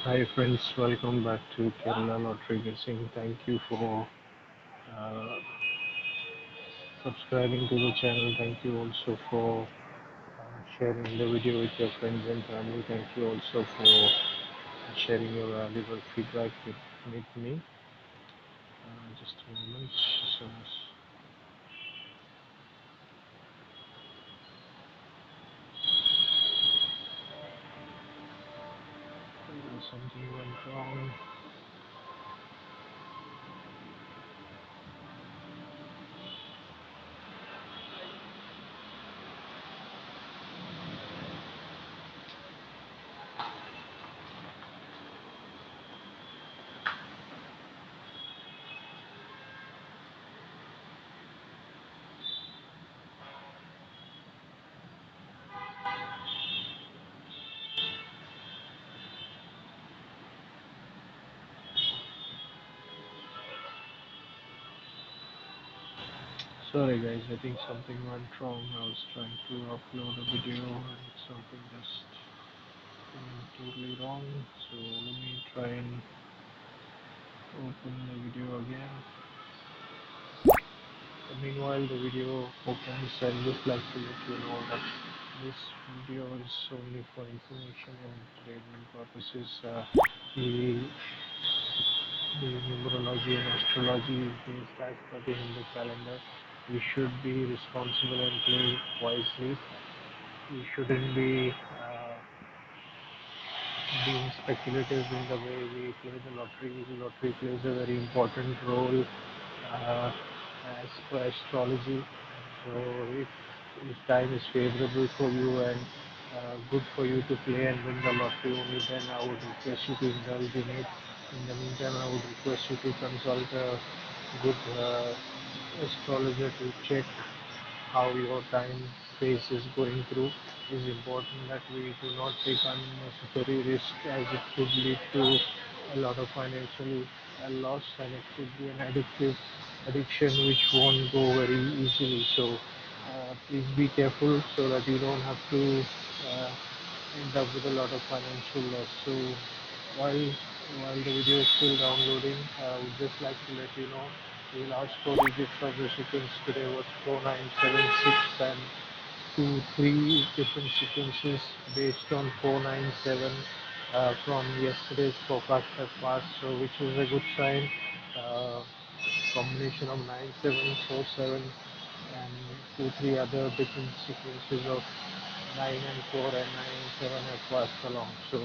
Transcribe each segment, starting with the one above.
Hi friends, welcome back to keralalotteryguessing. Thank you for uh, subscribing to the channel. Thank you also for sharing the video with your friends and family. Thank you also for sharing your valuable feedback with me. Just a moment. So, something went wrong. Sorry guys, I think something went wrong. I was trying to upload a video and something just went totally wrong. So let me try and open the video again. Meanwhile, the video opens. I'd just like to let you know that this video is only for information and entertainment purposes. The, the numerology and astrology is based as per the Hindu calendar. We should be responsible and play wisely. We shouldn't be being speculative in the way we play the lottery. The lottery plays a very important role uh, as per astrology. So if time is favorable for you and good for you to play and win the lottery, only then I would request you to indulge in it. In the meantime, I would request you to consult a good astrologer to check how your time phase is going through. It is important that we do not take unnecessary risk, as it could lead to a lot of financial loss, and it could be an addiction which won't go very easily. So please be careful so that you don't have to end up with a lot of financial loss. So while while the video is still downloading, I would just like to let you know the last four digits of the sequence today was 4976, and three different sequences based on 497 from yesterday's forecast have passed, so which was a good sign. Uh, Combination of 9747 and three other different sequences of 9 and 4 and 9 and 7 have passed along. So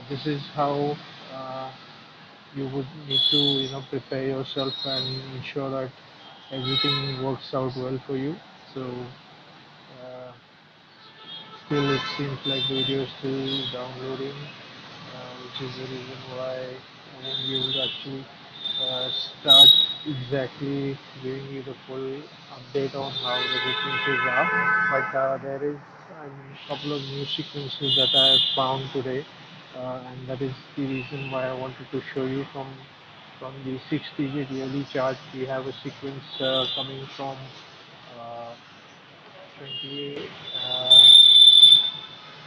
this is how you would need to prepare yourself and ensure that everything works out well for you. So uh, still it seems like the video is still downloading, which is the reason why I won't be able to actually start exactly giving you the full update on how the sequences are. But there is a couple of new sequences that I have found today, and that is the reason why I wanted to show you from the 6-digit yearly chart. We have a sequence coming from uh, 28.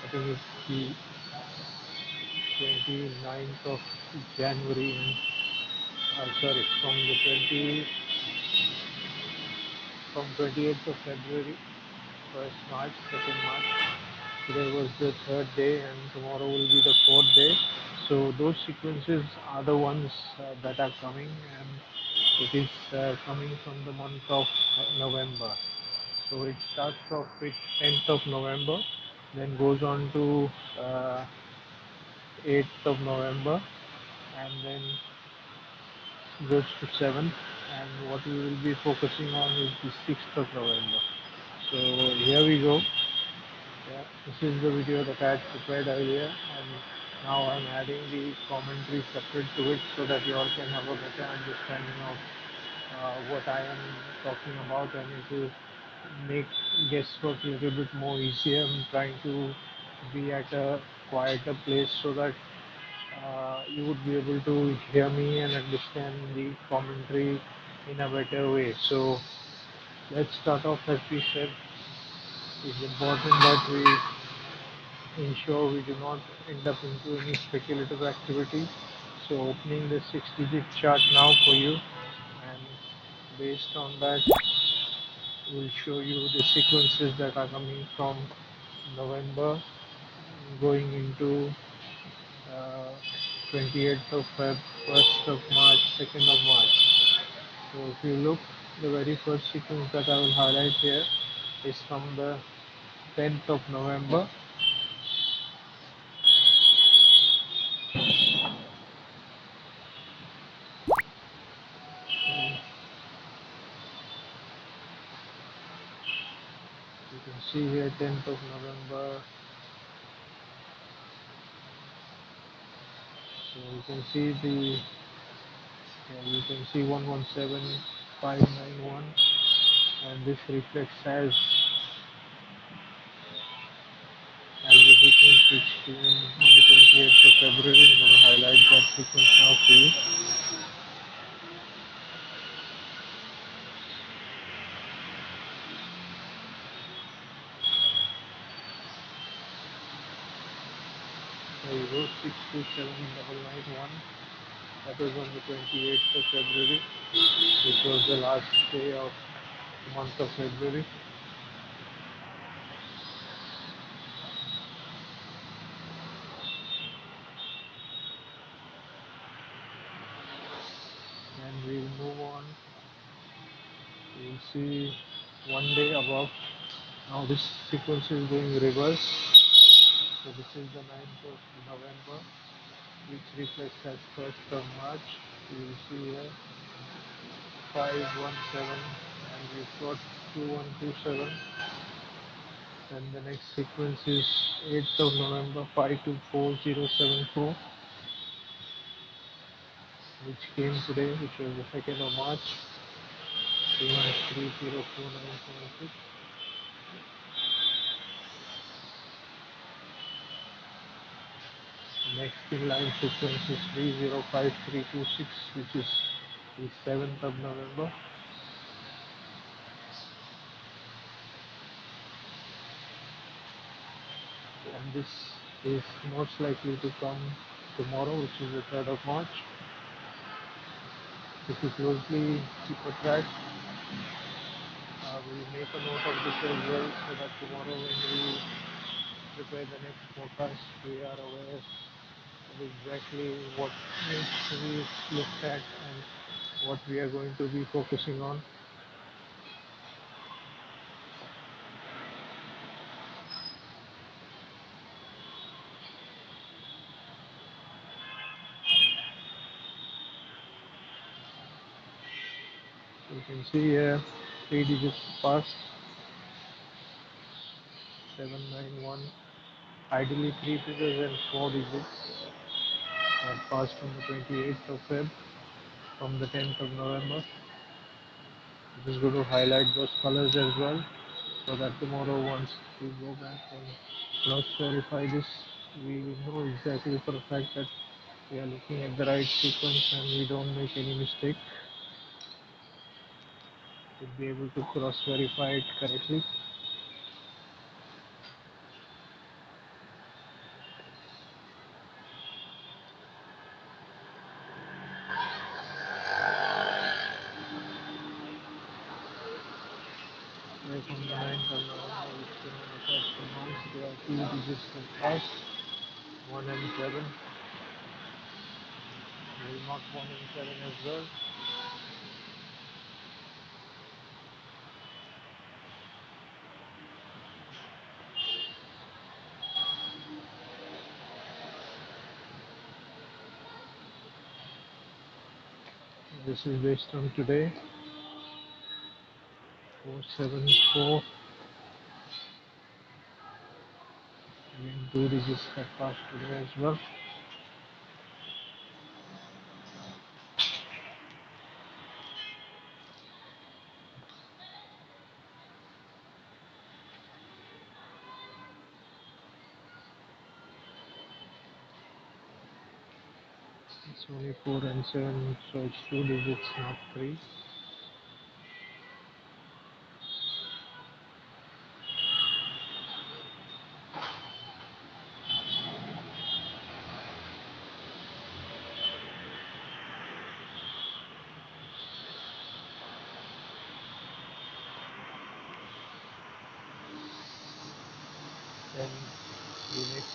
I think it's the 29th of January, and sorry, from 28th of February, 1st March, 2nd March. Today was the third day, and tomorrow will be the fourth day. So those sequences are the ones that are coming, and it is coming from the month of November. So it starts off with 10th of November, then goes on to 8th of November, and then goes to 7th, and what we will be focusing on is the 6th of November. So here we go. Yeah, this is the video that I had prepared earlier, and now I'm adding the commentary separate to it so that you all can have a better understanding of what I am talking about, and it will make guesswork a little bit more easier. I'm trying to be at a quieter place so that you would be able to hear me and understand the commentary in a better way. So let's start off. As we said, it's important that we ensure we do not end up into any speculative activity. So opening the 6-digit chart now for you, and based on that we'll show you the sequences that are coming from November going into 28th of Feb, 1st of March, 2nd of March. So if you look, the very first sequence that I will highlight here is from the 10th of November. You can see here 10th of November. So you can see you can see 117591, and this reflects as the sequence which came on the 28th of February. I'm going to highlight that sequence now for you. There you go, 627991. That was on the 28th of February, which was the last day of the month of February. And we'll move on. You'll see one day above. Now this sequence is going reverse. So this is the 9th of November, which reflects as 1st of March. You will see here 517, and we've got 2127. And the next sequence is 8th of November, 524074, which came today, which was the 2nd of March, 2130496. Next in line sequence is 305326, which is the 7th of November. And this is most likely to come tomorrow, which is the 3rd of March. If you closely keep a track, we'll make a note of this as well, so that tomorrow when we prepare the next forecast, we are aware of exactly what needs to be looked at and what we are going to be focusing on. You can see here 3 digits passed, 791. Ideally 3 figures and 4 digits that passed on the 28th of Feb from the 10th of November. I'm just going to highlight those colors as well, so that tomorrow once we go back and cross verify this, we know exactly for a fact that we are looking at the right sequence and we don't make any mistake. We'll be able to cross verify it correctly. Right from the 9th of November, which came on the 1st of March, there are 2 digits that passed, 1 and 7. We'll mark 1 and 7 as well. This is based on today, 474. Again, 2 digits that passed today as well. It's only 4 and 7, so it's 2 digits, not 3.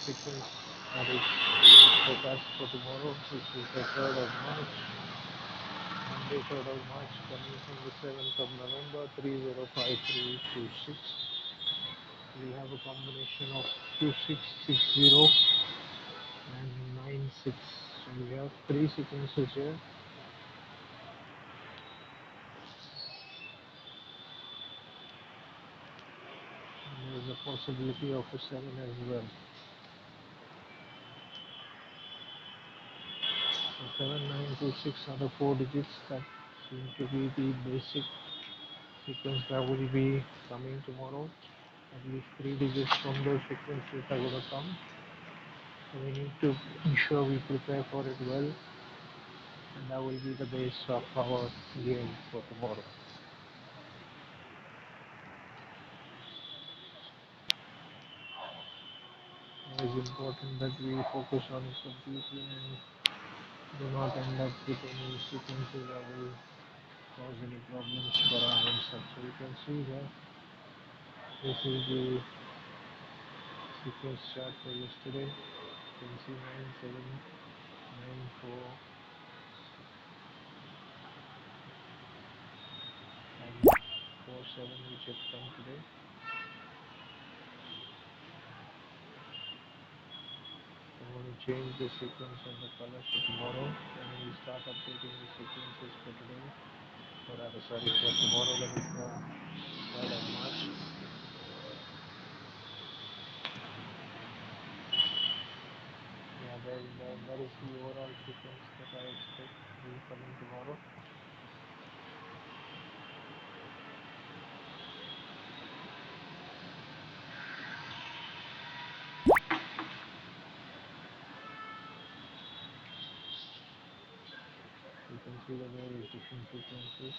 sequence that is forecast for tomorrow, which is the 3rd of March, Monday 3rd of March, coming from the 7th of November, 305326. We'll have a combination of 2660 and 96. So we have three sequences here. There's a possibility of a 7 as well. So 7926 are the four digits that seem to be the basic sequence that will be coming tomorrow. At least three digits from those sequences are going to come. So we need to ensure we prepare for it well, and that will be the base of our game for tomorrow. It is important that we focus on it completely and do not end up with any sequences that will cause any problems for our mindset. So you can see here, this is the sequence chart for yesterday. You can see 9794 and 47, which have come today. I'm going to change the sequence and the color for tomorrow, and we'll start updating the sequences for today. For tomorrow, that is the 3rd of March. Yeah, that is the overall sequence that I expect will be coming tomorrow. You can see the various different sequences.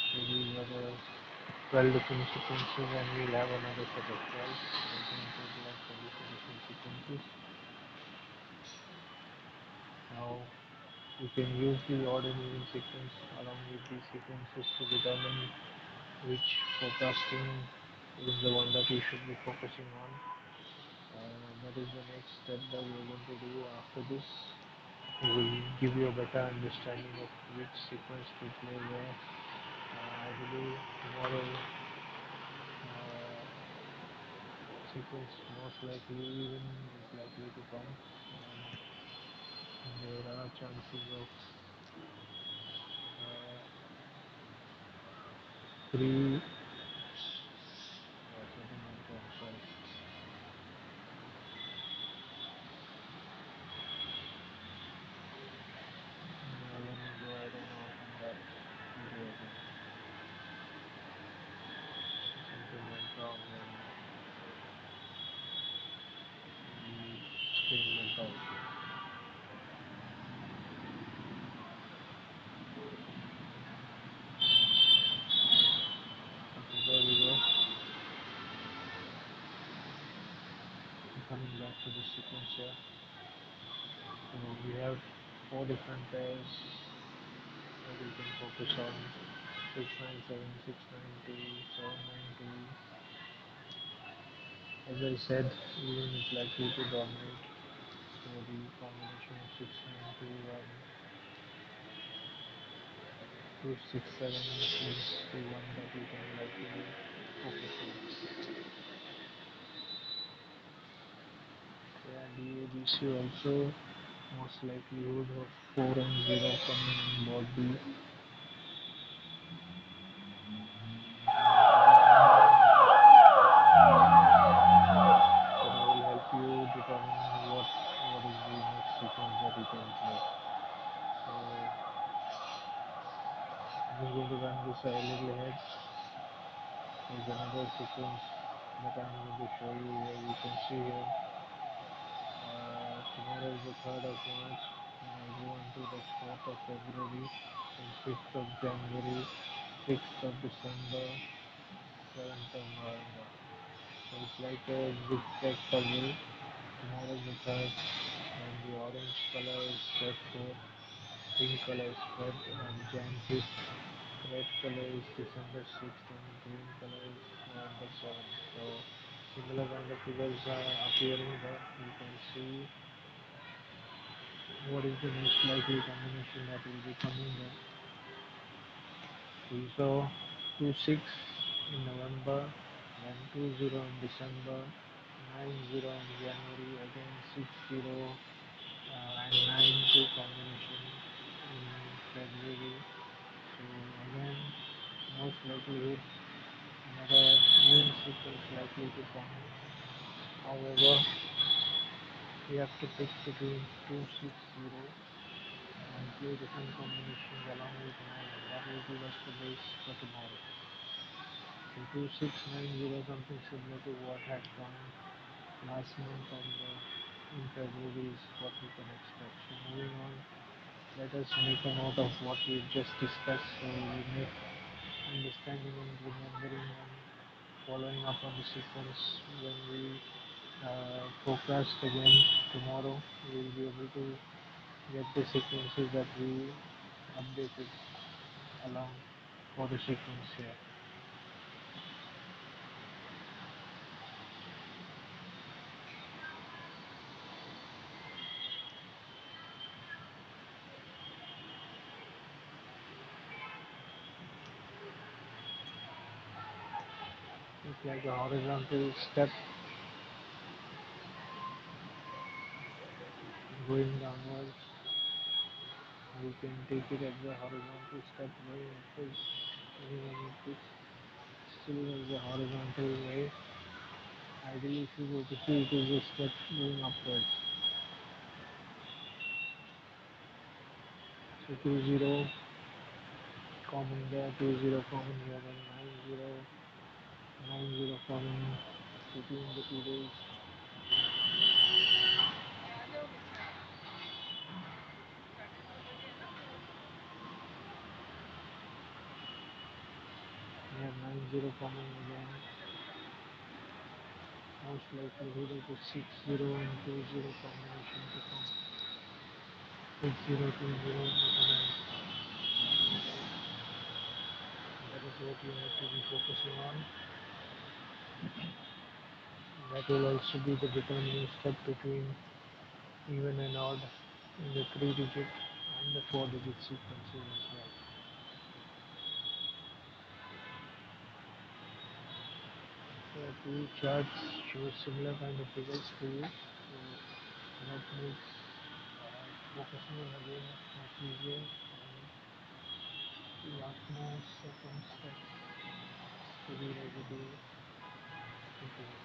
So these are the 12 different sequences, and we'll have another set of 12. So in total of 24 different sequences. Now you can use the odd and even sequence along with these sequences to determine which forecasting is the one that you should be focusing on. That is the next step that we are going to do after this. It will give you a better understanding of which sequence to play where. I believe tomorrow sequence most likely even is likely to come, and there are chances of uh, three something went wrong, sorry. Let me go ahead and open that video again. Something went wrong and the screen went out. Okay, there we go. Coming back to the sequence here. So we have four different pairs that we can focus on. 697, 690, 790. As I said, even is likely to dominate. So the combination of 692 and 267 is the one that we can likely focus on. Yeah, DABC also most likelihood of 4 and 0 coming in board B. So that will help you determine what is the next sequence that you can play. So I'm just going to run this a little ahead. There's another sequence that I'm going to show you here. You can see here. Tomorrow is the 3rd of March, and I go into the 4th of February, then 5th of January, 6th of December, 7th of November. So it's like a zigzag puzzle. Tomorrow is the 3rd, and the orange color is Feb 4th, pink color is Feb Jan 5th, red color is December 6th, and green color is November 7th. So similar kind of figures are appearing there. You can see what is the most likely combination that will be coming there. We saw 2 6 in November, then 2 0 in December, 9 0 in January, again 6 0 and 9 2 combination in February. So again, most likely another green sequence likely to come. However, we have to pick between 2 6 0 and play different combinations along with 9. That will give us the base for tomorrow. So 2690, something similar to what had come last month and in February is what we can expect. So moving on, let us make a note of what we've just discussed so we make understanding and remembering and following up on the sequence when we forecast again tomorrow. We will be able to get the sequences that we updated along for the sequence here. It's like a horizontal step going downwards. We can take it as a horizontal step going upwards. Even if it's still as a horizontal way. Ideally, if you go to see it is a step going upwards. So 2 0 common there, 2 0 common here, and 9 0, 9 0 common between the 2 days. We have 9 0 common again. Most likely it is 6 0 and 2 0 combination to come. 6 0 2 0 again. That is what you need to be focusing on. That will also be the determining step between even and odd in the 3 digit and the 4 digit sequences as well. So two charts show similar kind of figures to you. So that makes focusing on again much easier and a lot more circumspect to be able to implement.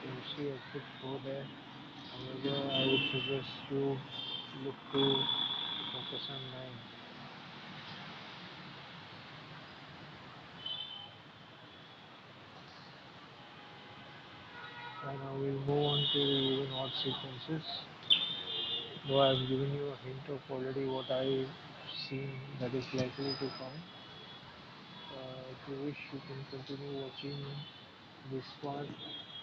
So you see I put 4 there. However, I would suggest you look to focus on 9. And now we'll move on to the even odd sequences. Though I've given you a hint of already what I've seen that is likely to come. If you wish, you can continue watching this part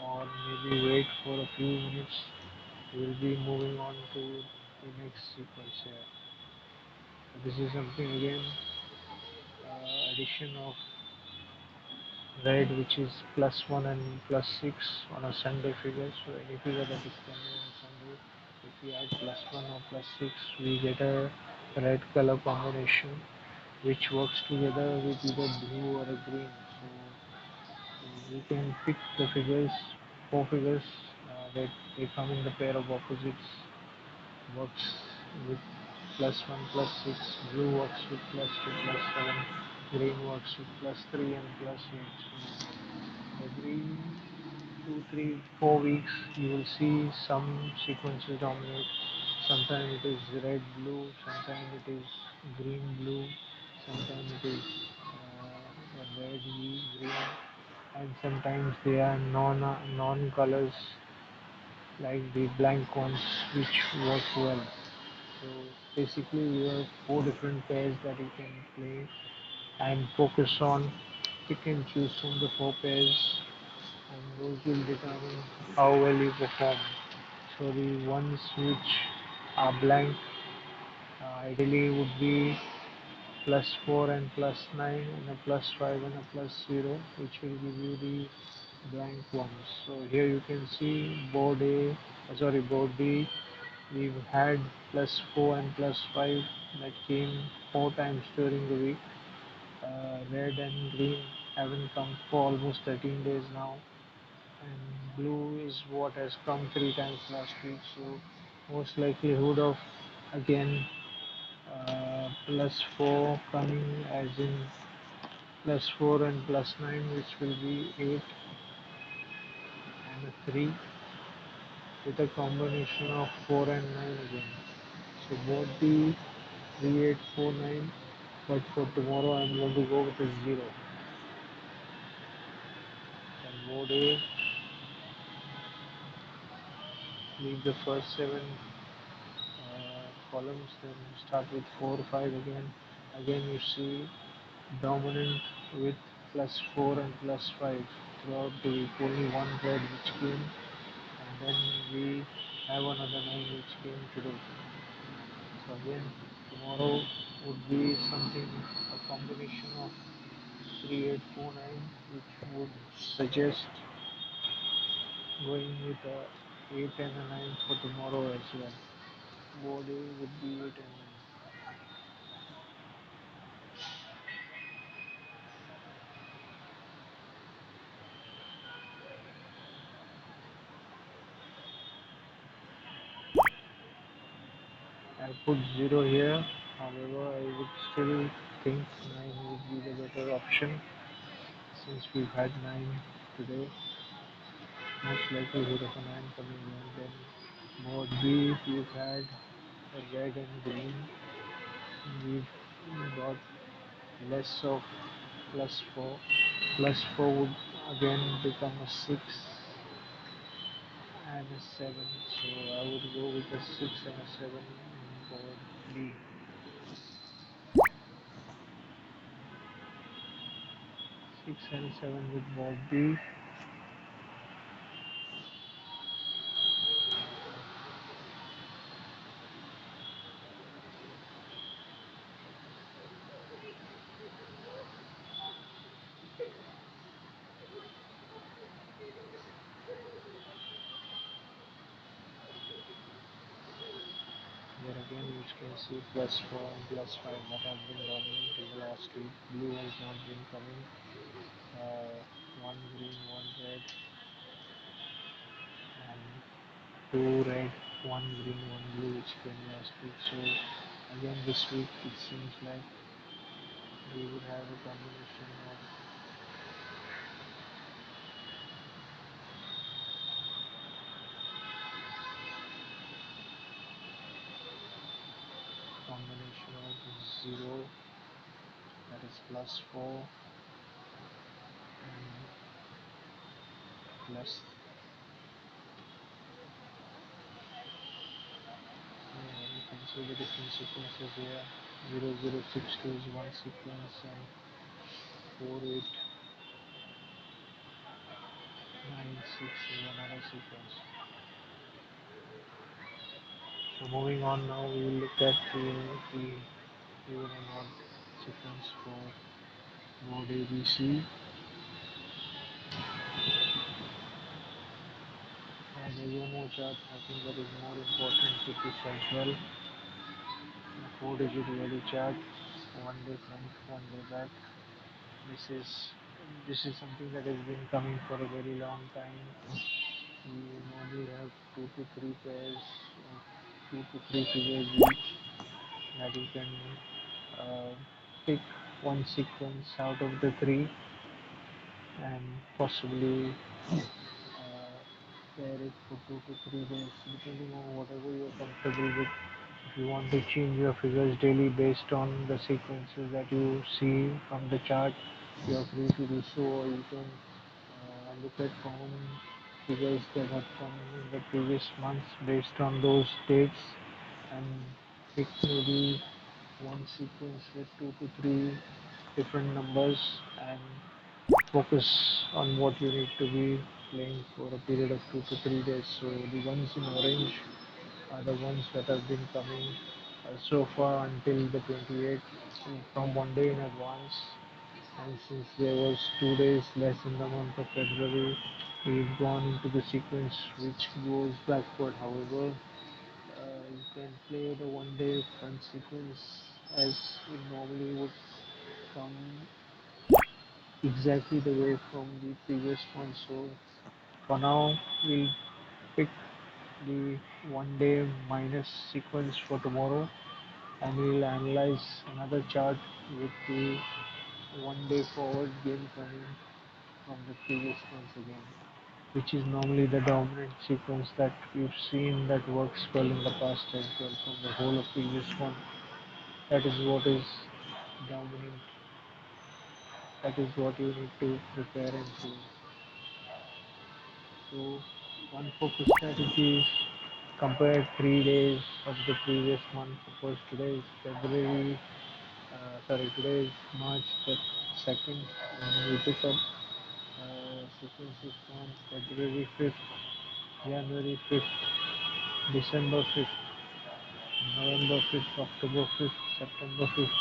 or maybe wait for a few minutes. We'll be moving on to the next sequence here. This is something again, addition of red which is +1 and +6 on a Sunday figure. So any figure that is coming on Sunday, if we add +1 or +6, we get a red color combination which works together with either blue or a green. So we can pick the figures, 4 figures that they come in the pair of opposites. Works with +1 +6, blue works with +2 +7, green works with +3 and +8. So every 2 3 4 weeks you will see some sequences dominate. Sometimes it is red blue, sometimes it is green blue, sometimes it is red green, and sometimes they are non colors like the blank ones which work well. So basically you have 4 different pairs that you can play and focus on. Pick and choose from the 4 pairs and those will determine how well you perform. So the ones which are blank ideally would be +4 and +9 and a +5 and a +0, which will give you the blank ones. So here you can see board B, we've had +4 and +5 that came 4 times during the week. Red and green haven't come for almost 13 days now, and blue is what has come 3 times last week. So most likelihood of again +4 coming, as in +4 and +9, which will be 8 and a 3, with a combination of 4 and 9 again. So both the 3, 8, 4, 9, but for tomorrow I'm going to go with a 0. Then board A, leave the first 7 columns, then start with 4, 5 again. Again you see dominant with +4 and +5 throughout the week. Only one red which came, and then we have another 9 which came today. So again, tomorrow would be something, a combination of 3, 8, 4, 9, which would suggest going with a 8 and a 9 for tomorrow as well. Board A would be 8 and 9. I put 0 here, however I would still think 9 would be the better option since we've had 9 today. Most likelihood of a 9 coming in. Then board B, we've had a red and green. We've got less of +4. +4 would again become a 6 and a 7. So I would go with a 6 and a 7 in board B. 6 and 7 with board B. Here again you can see +4 and +5 that have been dominant in the last week. Blue has not been coming. One green, one red, and two red, one green, one blue, which came last week. So again this week it seems like we would have a combination of 0, that is +4, and plus. You can see the different sequences here. 0062 is one sequence, and 4896 is another sequence. So moving on now, we will look at the even and odd sequence for board ABC. The YOMO chart, I think that is more important to this as well. The 4-digit yearly chart, one day front, one day back. This is something that has been coming for a very long time. We normally have 2 to 3 pairs of 2 to 3 figures each that you can uh, pick one sequence out of the 3 and possibly pair it for 2 to 3 days, depending on whatever you're comfortable with. If you want to change your figures daily based on the sequences that you see from the chart, you're free to do so, or you can look at common figures that have come in the previous months based on those dates and pick maybe one sequence with 2 to 3 different numbers and focus on what you need to be playing for a period of 2 to 3 days. So the ones in orange are the ones that have been coming so far until the 28th from one day in advance. And since there was 2 days less in the month of February, we've gone into the sequence which goes backward. However, you can play the one day front sequence as it normally would come exactly the way from the previous one. So for now, we'll pick the one day minus sequence for tomorrow, and we'll analyze another chart with the one day forward gain coming from the previous ones again, which is normally the dominant sequence that we've seen that works well in the past as well from the whole of previous one. That is what is dominant. That is what you need to prepare and do. So one focus strategy is compare 3 days of the previous month. Suppose today is today is March the 2nd, and we pick up sequences from February 5th, January 5th, December 5th, November 5th, October 5th, September 5th,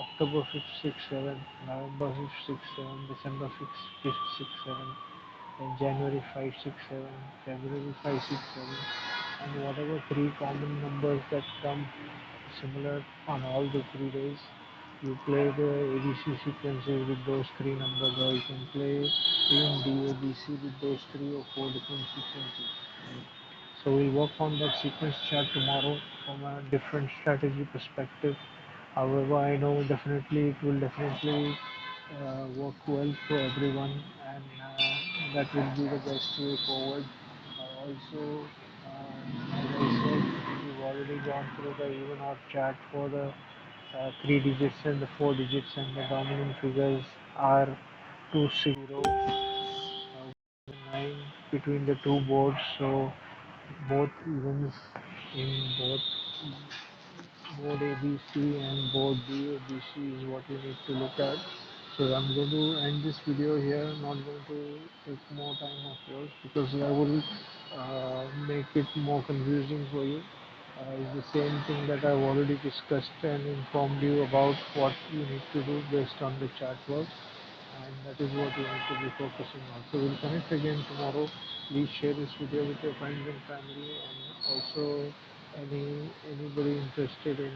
October 5th, 6th, 7th, November 5th, 6th, 7th, December 5th, 5th, 6th, 7th, then January 5, 6, 7, February 5, 6, 7, and whatever three common numbers that come similar on all the 3 days. You play the ABC sequences with those three numbers, or you can play even DABC with those three or four different sequences. So we'll work on that sequence chart tomorrow from a different strategy perspective. However, I know definitely it will definitely work well for everyone, and that will be the best way forward. Also, as I said, we've already gone through the even odd chart for the three digits and the four digits, and the dominant figures are 260 9 between the two boards. So both evens in board ABC and board BABC is what you need to look at. So I'm going to end this video here. I'm not going to take more time of yours because I will make it more confusing for you. It's the same thing that I've already discussed and informed you about what you need to do based on the chart work, and that is what you need to be focusing on. So we'll connect again tomorrow. Please share this video with your friends and family, and also anybody interested in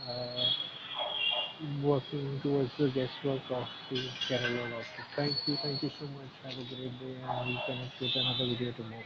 uh, working towards the guesswork of the Kerala lottery. Thank you so much. Have a great day, and we'll connect with another video tomorrow.